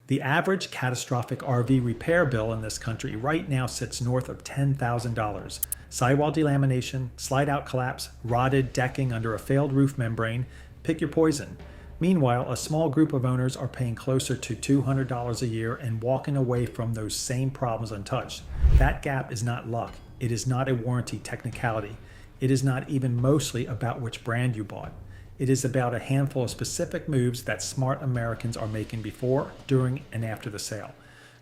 The average catastrophic RV repair bill in this country right now sits north of $10,000. Sidewall delamination, slide-out collapse, rotted decking under a failed roof membrane. Pick your poison. Meanwhile, a small group of owners are paying closer to $200 a year and walking away from those same problems untouched. That gap is not luck. It is not a warranty technicality. It is not even mostly about which brand you bought. It is about a handful of specific moves that smart Americans are making before, during, and after the sale.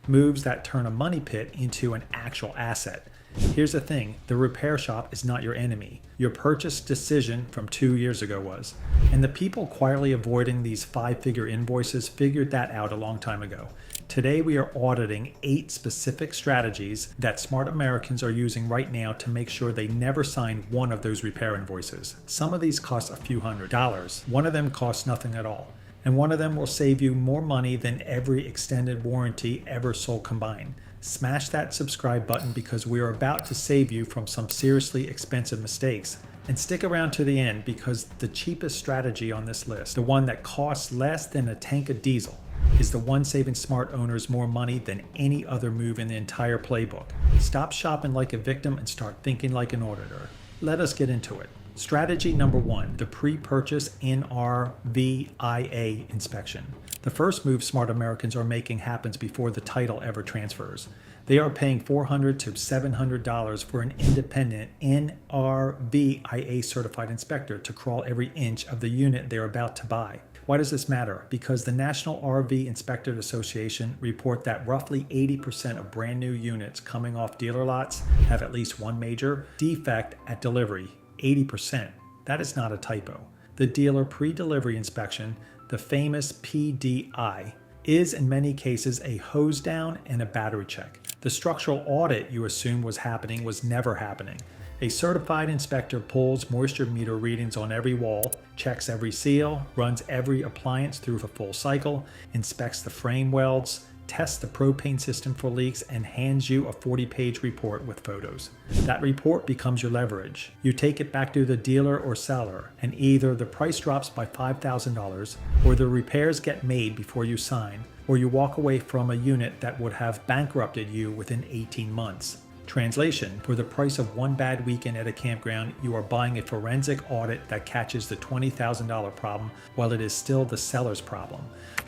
Moves that turn a money pit into an actual asset. Here's the thing, the repair shop is not your enemy. Your purchase decision from 2 years ago was. And the people quietly avoiding these 5-figure invoices figured that out a long time ago. Today we are auditing 8 specific strategies that smart Americans are using right now to make sure they never sign one of those repair invoices. Some of these cost a few $100s. One of them costs nothing at all. And one of them will save you more money than every extended warranty ever sold combined. Smash that subscribe button because we are about to save you from some seriously expensive mistakes. And stick around to the end because the cheapest strategy on this list, the one that costs less than a tank of diesel, is the one saving smart owners more money than any other move in the entire playbook. Stop shopping like a victim and start thinking like an auditor. Let us get into it. Strategy number 1, the pre-purchase NRVIA inspection. The first move smart Americans are making happens before the title ever transfers. They are paying $400 to $700 for an independent NRVIA certified inspector to crawl every inch of the unit they're about to buy. Why does this matter? Because the National RV Inspectors Association report that roughly 80% of brand new units coming off dealer lots have at least one major defect at delivery. 80%. That is not a typo. The dealer pre-delivery inspection, the famous PDI, is in many cases a hose down and a battery check. The structural audit you assume was happening was never happening. A certified inspector pulls moisture meter readings on every wall, checks every seal, runs every appliance through a full cycle, inspects the frame welds, tests the propane system for leaks, and hands you a 40-page report with photos. That report becomes your leverage. You take it back to the dealer or seller, and either the price drops by $5,000, or the repairs get made before you sign, or you walk away from a unit that would have bankrupted you within 18 months. Translation, for the price of one bad weekend at a campground, you are buying a forensic audit that catches the $20,000 problem while it is still the seller's problem.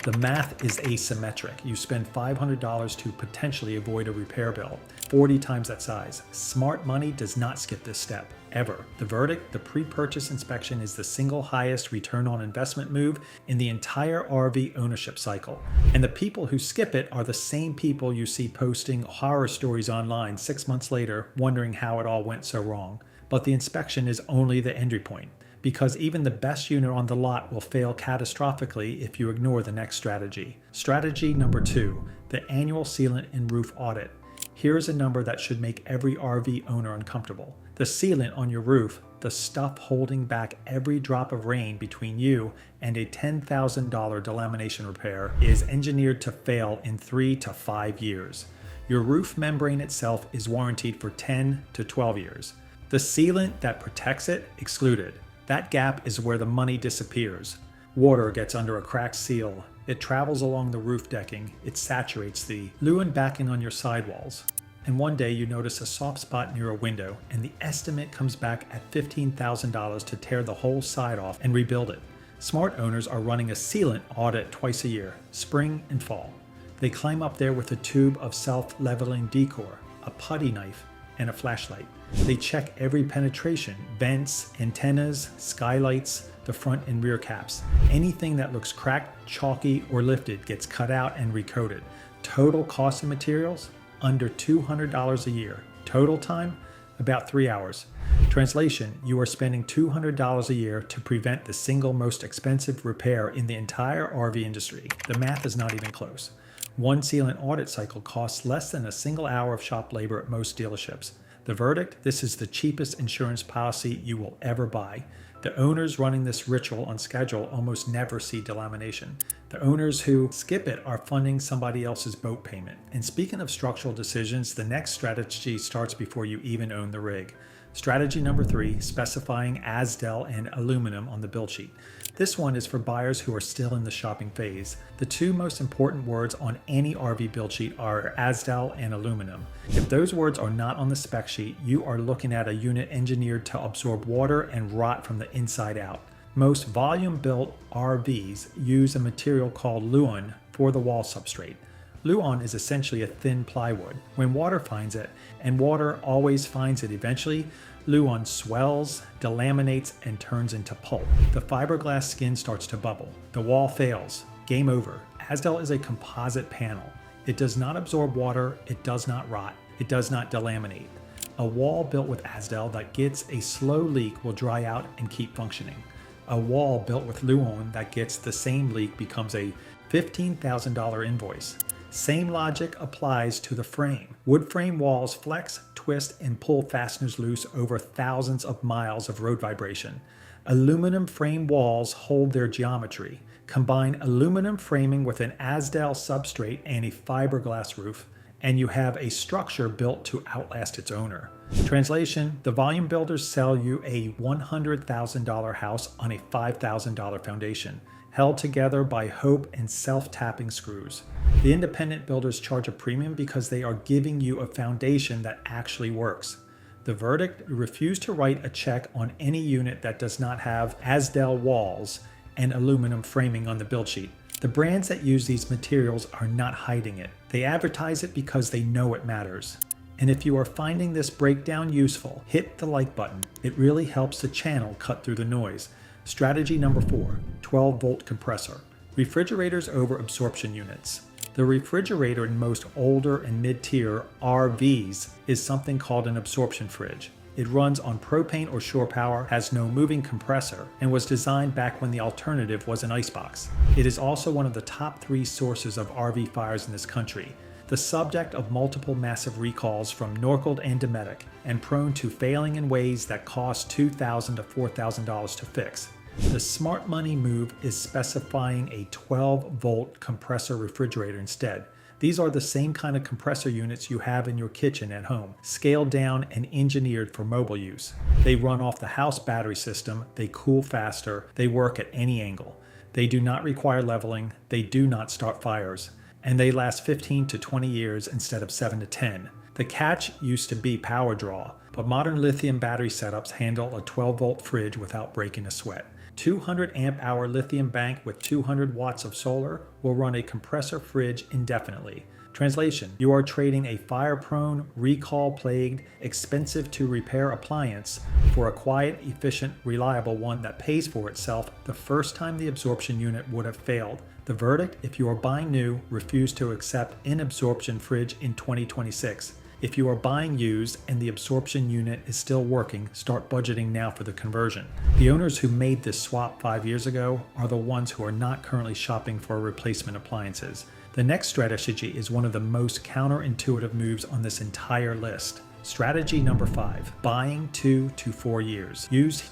The math is asymmetric. You spend $500 to potentially avoid a repair bill, 40 times that size. Smart money does not skip this step, ever. The verdict, the pre-purchase inspection is the single highest return on investment move in the entire RV ownership cycle. And the people who skip it are the same people you see posting horror stories online 6 months later, wondering how it all went so wrong. But the inspection is only the entry point, because even the best unit on the lot will fail catastrophically if you ignore the next strategy. Strategy number 2, the annual sealant and roof audit. Here is a number that should make every RV owner uncomfortable. The sealant on your roof, the stuff holding back every drop of rain between you and a $10,000 delamination repair, is engineered to fail in 3 to 5 years. Your roof membrane itself is warranted for 10 to 12 years. The sealant that protects it, excluded. That gap is where the money disappears. Water gets under a cracked seal. It travels along the roof decking. It saturates the Lewin backing on your sidewalls. And one day you notice a soft spot near a window, and the estimate comes back at $15,000 to tear the whole side off and rebuild it. Smart owners are running a sealant audit twice a year, spring and fall. They climb up there with a tube of self-leveling decor, a putty knife, and a flashlight. They check every penetration, vents, antennas, skylights, the front and rear caps. Anything that looks cracked, chalky, or lifted gets cut out and recoated. Total cost of materials? Under $200 a year. Total time? About 3 hours. Translation, you are spending $200 a year to prevent the single most expensive repair in the entire RV industry. The math is not even close. One sealant audit cycle costs less than a single hour of shop labor at most dealerships. The verdict? This is the cheapest insurance policy you will ever buy. The owners running this ritual on schedule almost never see delamination. The owners who skip it are funding somebody else's boat payment. And speaking of structural decisions, the next strategy starts before you even own the rig. Strategy number 3, specifying ASDEL and aluminum on the build sheet. This one is for buyers who are still in the shopping phase. The two most important words on any RV build sheet are ASDEL and aluminum. If those words are not on the spec sheet, you are looking at a unit engineered to absorb water and rot from the inside out. Most volume-built RVs use a material called Luan for the wall substrate. Luan is essentially a thin plywood. When water finds it, and water always finds it eventually, Luan swells, delaminates, and turns into pulp. The fiberglass skin starts to bubble. The wall fails. Game over. ASDEL is a composite panel. It does not absorb water, it does not rot, it does not delaminate. A wall built with ASDEL that gets a slow leak will dry out and keep functioning. A wall built with Luan that gets the same leak becomes a $15,000 invoice. Same logic applies to the frame. Wood frame walls flex, twist, and pull fasteners loose over thousands of miles of road vibration. Aluminum frame walls hold their geometry. Combine aluminum framing with an ASDEL substrate and a fiberglass roof, and you have a structure built to outlast its owner. Translation: the volume builders sell you a $100,000 house on a $5,000 foundation, held together by hope and self-tapping screws. The independent builders charge a premium because they are giving you a foundation that actually works. The verdict: refuse to write a check on any unit that does not have ASDEL walls and aluminum framing on the build sheet. The brands that use these materials are not hiding it. They advertise it because they know it matters. And if you are finding this breakdown useful, hit the like button. It really helps the channel cut through the noise. Strategy number 4, 12-volt compressor. Refrigerators over absorption units. The refrigerator in most older and mid-tier RVs is something called an absorption fridge. It runs on propane or shore power, has no moving compressor, and was designed back when the alternative was an icebox. It is also one of the top 3 sources of RV fires in this country, the subject of multiple massive recalls from Norcold and Dometic, and prone to failing in ways that cost $2,000 to $4,000 to fix. The smart money move is specifying a 12-volt compressor refrigerator instead. These are the same kind of compressor units you have in your kitchen at home, scaled down and engineered for mobile use. They run off the house battery system, they cool faster, they work at any angle. They do not require leveling, they do not start fires, and they last 15 to 20 years instead of 7 to 10. The catch used to be power draw, but modern lithium battery setups handle a 12-volt fridge without breaking a sweat. 200 amp hour lithium bank with 200 watts of solar will run a compressor fridge indefinitely. Translation: you are trading a fire-prone, recall-plagued, expensive-to-repair appliance for a quiet, efficient, reliable one that pays for itself the first time the absorption unit would have failed. The verdict: if you are buying new, refuse to accept an absorption fridge in 2026. If you are buying used and the absorption unit is still working, start budgeting now for the conversion. The owners who made this swap 5 years ago are the ones who are not currently shopping for replacement appliances. The next strategy is one of the most counterintuitive moves on this entire list. Strategy number 5, buying 2 to 4 years. Used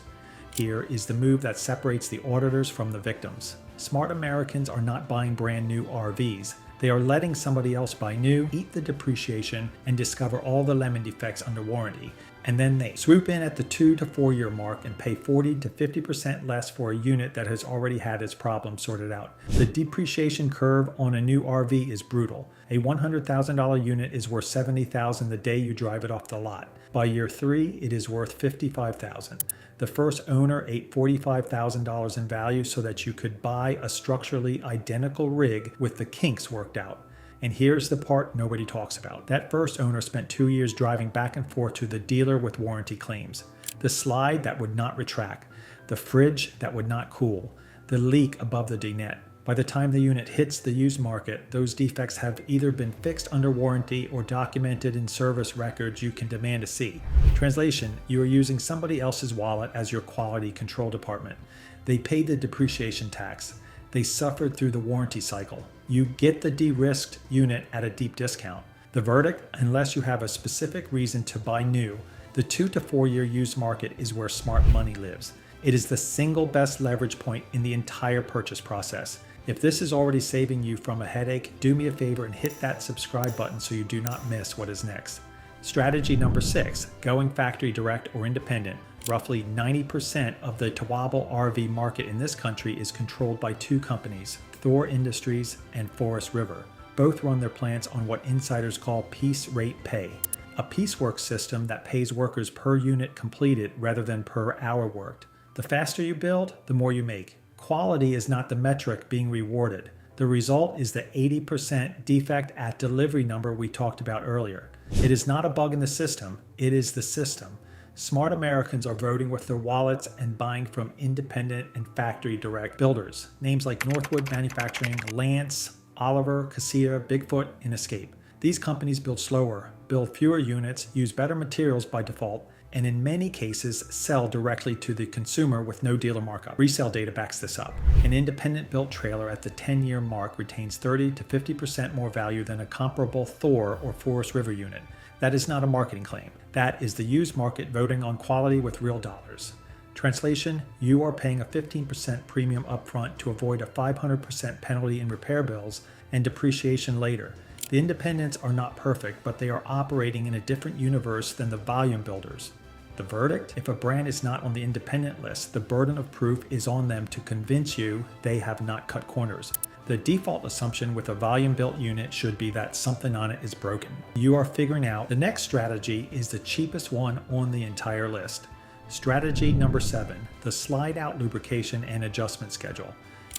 here is the move that separates the auditors from the victims. Smart Americans are not buying brand new RVs. They are letting somebody else buy new, eat the depreciation, and discover all the lemon defects under warranty. And then they swoop in at the 2 to 4 year mark and pay 40 to 50% less for a unit that has already had its problems sorted out. The depreciation curve on a new RV is brutal. A $100,000 unit is worth $70,000 the day you drive it off the lot. By year 3, it is worth $55,000. The first owner ate $45,000 in value so that you could buy a structurally identical rig with the kinks worked out. And here's the part nobody talks about. That first owner spent 2 years driving back and forth to the dealer with warranty claims. The slide that would not retract, the fridge that would not cool, the leak above the dinette. By the time the unit hits the used market, those defects have either been fixed under warranty or documented in service records you can demand to see. Translation: you are using somebody else's wallet as your quality control department. They paid the depreciation tax. They suffered through the warranty cycle. You get the de-risked unit at a deep discount. The verdict: unless you have a specific reason to buy new, the 2 to 4 year used market is where smart money lives. It is the single best leverage point in the entire purchase process. If this is already saving you from a headache, do me a favor and hit that subscribe button so you do not miss what is next. Strategy number 6, going factory direct or independent. Roughly 90% of the towable RV market in this country is controlled by two companies, Thor Industries and Forest River. Both run their plants on what insiders call piece rate pay, a piecework system that pays workers per unit completed rather than per hour worked. The faster you build, the more you make. Quality is not the metric being rewarded. The result is the 80% defect at delivery number we talked about earlier. It is not a bug in the system, it is the system. Smart Americans are voting with their wallets and buying from independent and factory direct builders. Names like Northwood Manufacturing, Lance, Oliver, Casita, Bigfoot, and Escape. These companies build slower, build fewer units, use better materials by default, and in many cases sell directly to the consumer with no dealer markup. Resale data backs this up. An independent built trailer at the 10-year mark retains 30 to 50% more value than a comparable Thor or Forest River unit. That is not a marketing claim. That is the used market voting on quality with real dollars. Translation, you are paying a 15% premium upfront to avoid a 500% penalty in repair bills and depreciation later. The independents are not perfect, but they are operating in a different universe than the volume builders. The verdict? If a brand is not on the independent list, the burden of proof is on them to convince you they have not cut corners. The default assumption with a volume built unit should be that something on it is broken. You are figuring out the next strategy is the cheapest one on the entire list. Strategy number 7, the slide out lubrication and adjustment schedule.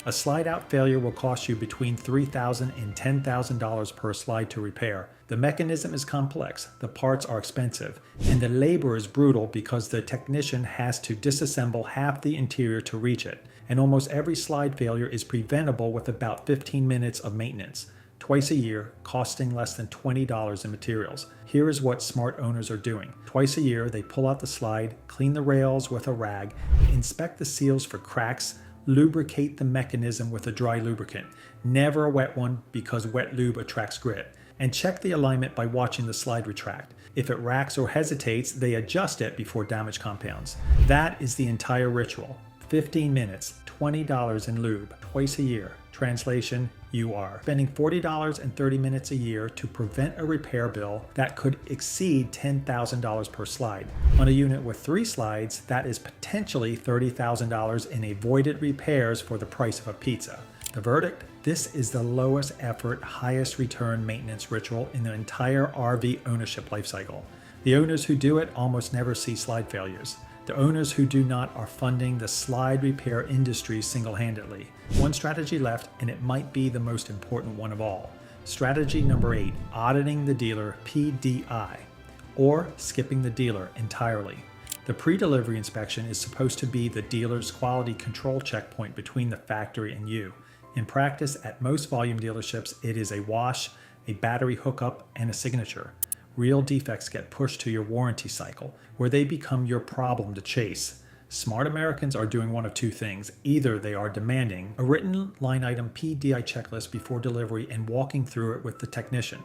A slide out failure will cost you between $3,000 and $10,000 per slide to repair. The mechanism is complex, the parts are expensive, and the labor is brutal because the technician has to disassemble half the interior to reach it. And almost every slide failure is preventable with about 15 minutes of maintenance, twice a year, costing less than $20 in materials. Here is what smart owners are doing. Twice a year, they pull out the slide, clean the rails with a rag, inspect the seals for cracks, lubricate the mechanism with a dry lubricant, never a wet one because wet lube attracts grit, and check the alignment by watching the slide retract. If it racks or hesitates, they adjust it before damage compounds. That is the entire ritual. 15 minutes, $20 in lube, twice a year. Translation, you are spending $40 and 30 minutes a year to prevent a repair bill that could exceed $10,000 per slide. On a unit with 3 slides, that is potentially $30,000 in avoided repairs for the price of a pizza. The verdict? This is the lowest effort, highest return maintenance ritual in the entire RV ownership lifecycle. The owners who do it almost never see slide failures. The owners who do not are funding the slide repair industry single-handedly. One strategy left, and it might be the most important one of all. Strategy number 8, auditing the dealer PDI, or skipping the dealer entirely. The pre-delivery inspection is supposed to be the dealer's quality control checkpoint between the factory and you. In practice, at most volume dealerships, it is a wash, a battery hookup, and a signature. Real defects get pushed to your warranty cycle, where they become your problem to chase. Smart Americans are doing one of two things. Either they are demanding a written line item PDI checklist before delivery and walking through it with the technician.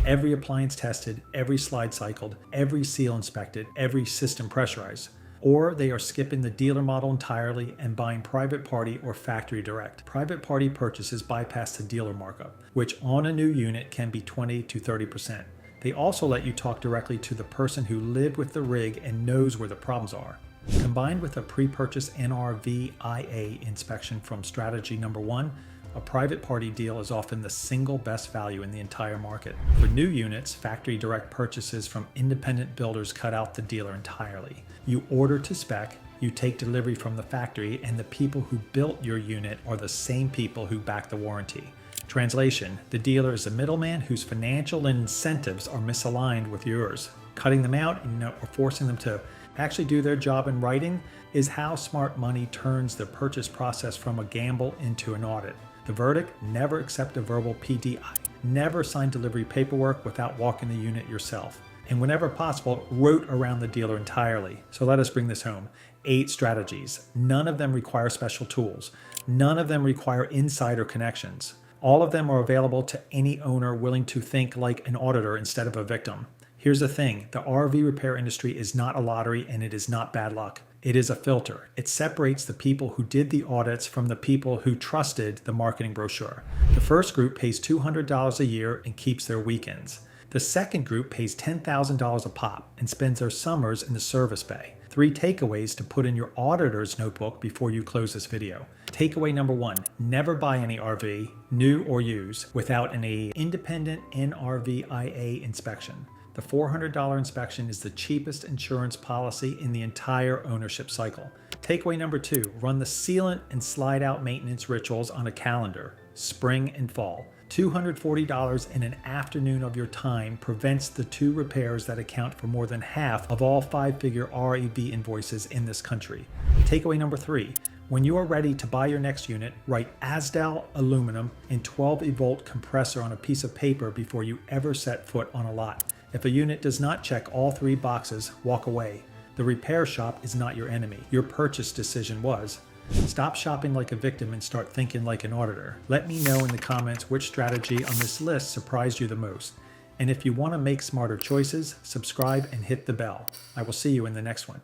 Every appliance tested, every slide cycled, every seal inspected, every system pressurized. Or they are skipping the dealer model entirely and buying private party or factory direct. Private party purchases bypass the dealer markup, which on a new unit can be 20 to 30%. They also let you talk directly to the person who lived with the rig and knows where the problems are. Combined with a pre-purchase NRVIA inspection from strategy number 1, a private party deal is often the single best value in the entire market. For new units, factory direct purchases from independent builders cut out the dealer entirely. You order to spec, you take delivery from the factory, and the people who built your unit are the same people who back the warranty. Translation, the dealer is a middleman whose financial incentives are misaligned with yours. Cutting them out or forcing them to actually do their job in writing is how smart money turns the purchase process from a gamble into an audit. The verdict, never accept a verbal PDI. Never sign delivery paperwork without walking the unit yourself. And whenever possible, route around the dealer entirely. So let us bring this home. 8 strategies. None of them require special tools. None of them require insider connections. All of them are available to any owner willing to think like an auditor instead of a victim. Here's the thing, the RV repair industry is not a lottery and it is not bad luck. It is a filter. It separates the people who did the audits from the people who trusted the marketing brochure. The first group pays $200 a year and keeps their weekends. The second group pays $10,000 a pop and spends their summers in the service bay. 3 takeaways to put in your auditor's notebook before you close this video. Takeaway number 1, never buy any RV, new or used, without an independent NRVIA inspection. The $400 inspection is the cheapest insurance policy in the entire ownership cycle. Takeaway number 2, run the sealant and slide out maintenance rituals on a calendar, spring and fall. $240 in an afternoon of your time prevents the 2 repairs that account for more than half of all 5-figure REV invoices in this country. Takeaway number 3, when you are ready to buy your next unit, write ASDAL aluminum and 12-volt compressor on a piece of paper before you ever set foot on a lot. If a unit does not check all 3 boxes, walk away. The repair shop is not your enemy. Your purchase decision was. Stop shopping like a victim and start thinking like an auditor. Let me know in the comments which strategy on this list surprised you the most. And if you want to make smarter choices, subscribe and hit the bell. I will see you in the next one.